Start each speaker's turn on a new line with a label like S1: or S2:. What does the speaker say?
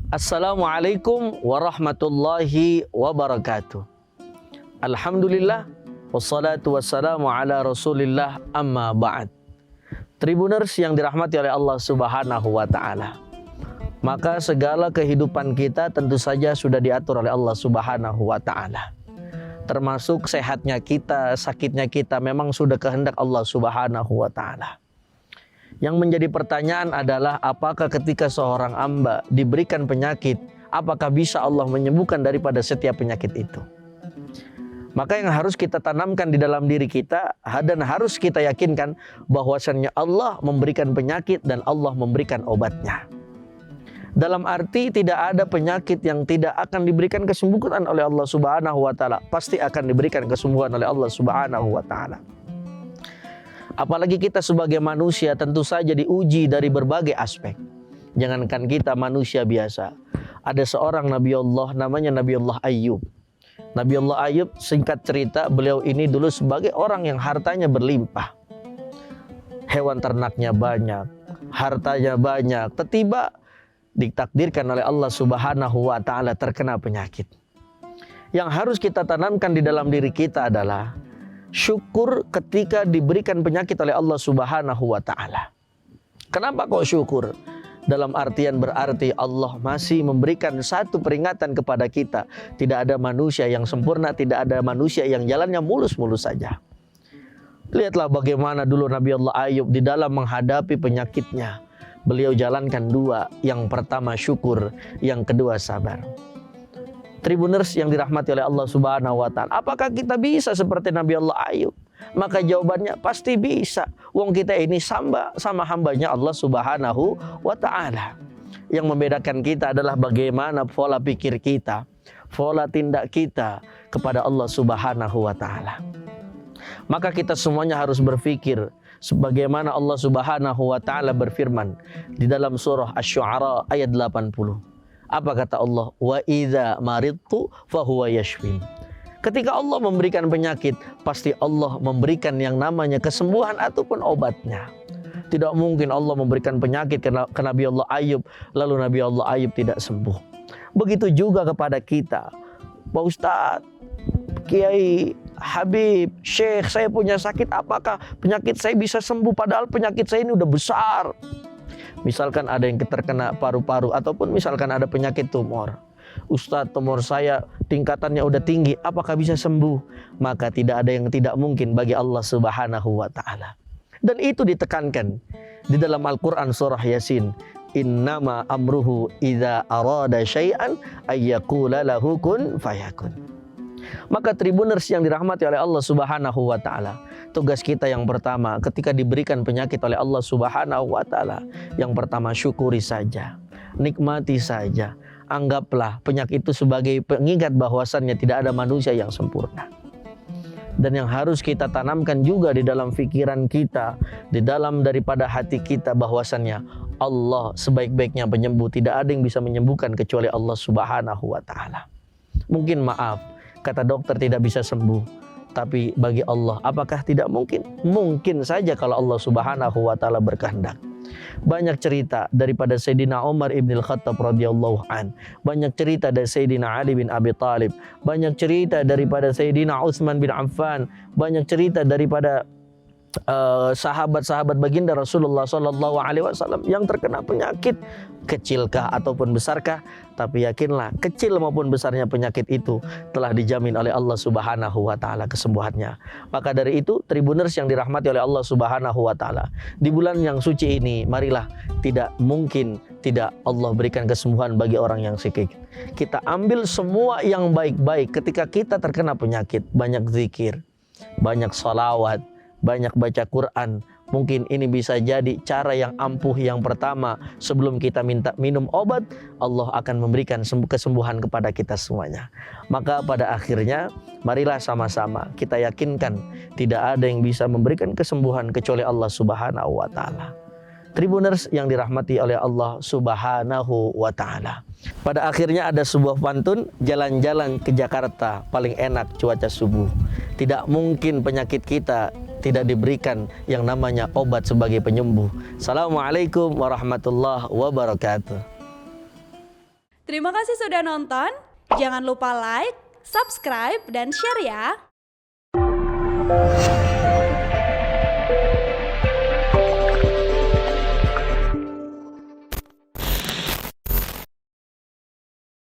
S1: Assalamualaikum warahmatullahi wabarakatuh. Alhamdulillah, wassalatu wassalamu ala rasulillah, amma ba'd. Tribuners yang dirahmati oleh Allah subhanahu wa ta'ala, maka segala kehidupan kita tentu saja sudah diatur oleh Allah subhanahu wa ta'ala. Termasuk sehatnya kita, sakitnya kita, memang sudah kehendak Allah subhanahu wa ta'ala. Yang menjadi pertanyaan adalah, apakah ketika seorang hamba diberikan penyakit, apakah bisa Allah menyembuhkan daripada setiap penyakit itu? Maka yang harus kita tanamkan di dalam diri kita dan harus kita yakinkan bahwasannya Allah memberikan penyakit dan Allah memberikan obatnya. Dalam arti tidak ada penyakit yang tidak akan diberikan kesembuhan oleh Allah subhanahu wa ta'ala. Pasti akan diberikan kesembuhan oleh Allah subhanahu wa ta'ala. Apalagi kita sebagai manusia tentu saja diuji dari berbagai aspek. Jangankan kita manusia biasa. Ada seorang Nabi Allah namanya Nabi Allah Ayyub. Nabi Allah Ayyub, singkat cerita, beliau ini dulu sebagai orang yang hartanya berlimpah. Hewan ternaknya banyak, hartanya banyak. Tiba-tiba ditakdirkan oleh Allah subhanahu wa ta'ala terkena penyakit. Yang harus kita tanamkan di dalam diri kita adalah syukur ketika diberikan penyakit oleh Allah subhanahu wa ta'ala. Kenapa kok syukur? Dalam artian berarti Allah masih memberikan satu peringatan kepada kita. Tidak ada manusia yang sempurna, tidak ada manusia yang jalannya mulus-mulus saja. Lihatlah bagaimana dulu Nabi Allah Ayyub di dalam menghadapi penyakitnya. Beliau jalankan dua, yang pertama syukur, yang kedua sabar. Tribuners yang dirahmati oleh Allah subhanahu wa ta'ala, apakah kita bisa seperti Nabi Allah Ayyub? Maka jawabannya pasti bisa. Wong kita ini sama hambanya Allah subhanahu wa ta'ala. Yang membedakan kita adalah bagaimana pola pikir kita, pola tindak kita kepada Allah subhanahu wa ta'ala. Maka kita semuanya harus berpikir sebagaimana Allah subhanahu wa ta'ala berfirman di dalam surah Asy-Syu'ara ayat 80. Apa kata Allah? Wa idza maridtu fahuwa yashfin. Ketika Allah memberikan penyakit, pasti Allah memberikan yang namanya kesembuhan ataupun obatnya. Tidak mungkin Allah memberikan penyakit ke Nabi Allah Ayyub, lalu Nabi Allah Ayyub tidak sembuh. Begitu juga kepada kita. Pak Ustadz, Kiai, Habib, Syekh, saya punya sakit, apakah penyakit saya bisa sembuh? Padahal penyakit saya ini udah besar. Misalkan ada yang terkena paru-paru ataupun misalkan ada penyakit tumor. Ustadz, tumor saya tingkatannya udah tinggi, apakah bisa sembuh? Maka tidak ada yang tidak mungkin bagi Allah subhanahu wa ta'ala. Dan itu ditekankan di dalam Al-Quran surah Yasin. Innama amruhu idza arada syai'an ayyaqula lahu kun fayakun. Maka tribuners yang dirahmati oleh Allah subhanahu wa ta'ala, tugas kita yang pertama ketika diberikan penyakit oleh Allah subhanahu wa ta'ala, yang pertama syukuri saja, nikmati saja. Anggaplah penyakit itu sebagai pengingat bahwasannya tidak ada manusia yang sempurna. Dan yang harus kita tanamkan juga di dalam pikiran kita, di dalam daripada hati kita, bahwasannya Allah sebaik-baiknya penyembuh. Tidak ada yang bisa menyembuhkan kecuali Allah subhanahu wa ta'ala. Mungkin maaf, kata dokter tidak bisa sembuh, tapi bagi Allah apakah tidak mungkin? Mungkin saja kalau Allah subhanahu wa ta'ala berkehendak. Banyak cerita daripada Sayyidina Umar ibn al-Khattab radhiyallahu an, banyak cerita dari Sayyidina Ali bin Abi Thalib, banyak cerita daripada Sayyidina Utsman bin Affan, banyak cerita daripada sahabat-sahabat baginda Rasulullah sallallahu alaihi wasallam yang terkena penyakit, kecilkah ataupun besarkah, tapi yakinlah kecil maupun besarnya penyakit itu telah dijamin oleh Allah subhanahu wa ta'ala kesembuhannya. Maka dari itu, tribuners yang dirahmati oleh Allah subhanahu wa ta'ala, di bulan yang suci ini, marilah tidak mungkin tidak Allah berikan kesembuhan bagi orang yang sakit. Kita ambil semua yang baik-baik ketika kita terkena penyakit. Banyak zikir, banyak salawat, banyak baca Quran. Mungkin ini bisa jadi cara yang ampuh yang pertama sebelum kita minta minum obat. Allah akan memberikan kesembuhan kepada kita semuanya. Maka pada akhirnya marilah sama-sama kita yakinkan tidak ada yang bisa memberikan kesembuhan kecuali Allah subhanahu wa ta'ala. Tribuners yang dirahmati oleh Allah subhanahu wa ta'ala, pada akhirnya ada sebuah pantun, jalan-jalan ke Jakarta paling enak cuaca subuh. Tidak mungkin penyakit kita tidak diberikan yang namanya obat sebagai penyembuh. Assalamualaikum warahmatullahi wabarakatuh.
S2: Terima kasih sudah nonton. Jangan lupa like, subscribe, dan share ya.